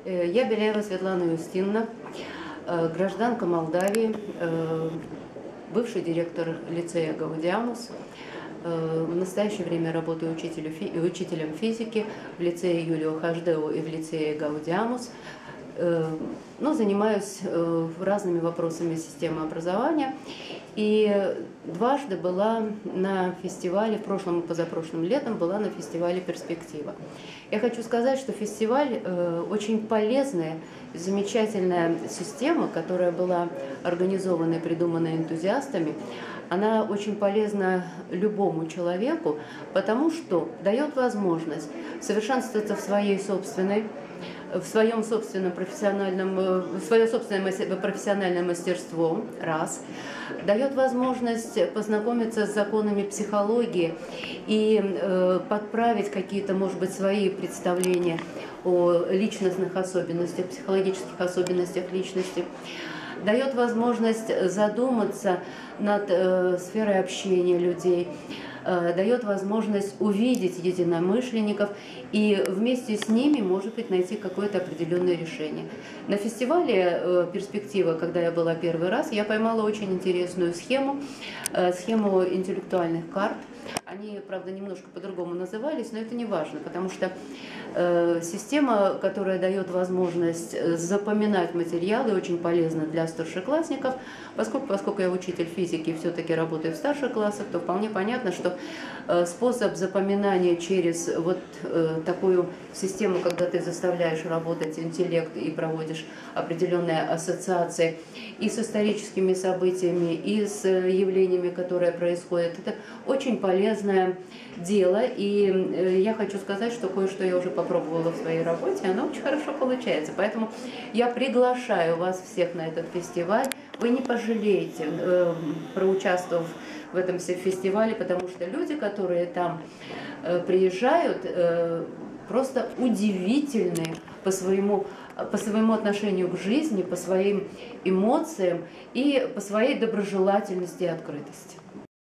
Я Беляева Светлана Юстиновна, гражданка Молдавии, бывший директор лицея Гаудиамус. В настоящее время работаю учителем физики в лицее Юлио Хаждеу и в лицее Гаудиамус. Но занимаюсь разными вопросами системы образования. И дважды была на фестивале, в прошлом и позапрошлым летом была на фестивале «Перспектива». Я хочу сказать, что фестиваль очень полезная, замечательная система, которая была организована и придумана энтузиастами. Она очень полезна любому человеку, потому что дает возможность совершенствоваться в своем собственном профессиональное мастерство, раз, дает возможность познакомиться с законами психологии и подправить какие-то, может быть, свои представления о личностных особенностях, психологических особенностях личности, дает возможность задуматься над сферой общения людей, дает возможность увидеть единомышленников и вместе с ними, может быть, найти какое-то определенное решение. На фестивале «Перспектива», когда я была первый раз, я поймала очень интересную схему интеллектуальных карт. Они, правда, немножко по-другому назывались, но это не важно, потому что система, которая дает возможность запоминать материалы, очень полезна для старшеклассников. Поскольку я учитель физики и все-таки работаю в старших классах, то вполне понятно, что способ запоминания через вот такую систему, когда ты заставляешь работать интеллект и проводишь определенные ассоциации и с историческими событиями, и с явлениями, которые происходят, это очень полезное дело. И я хочу сказать, что кое-что я уже попробовала в своей работе, оно очень хорошо получается. Поэтому я приглашаю вас всех на этот фестиваль. Вы не пожалеете, проучаствовав в этом фестивале, потому что люди, которые там приезжают, просто удивительные по своему отношению к жизни, по своим эмоциям и по своей доброжелательности и открытости.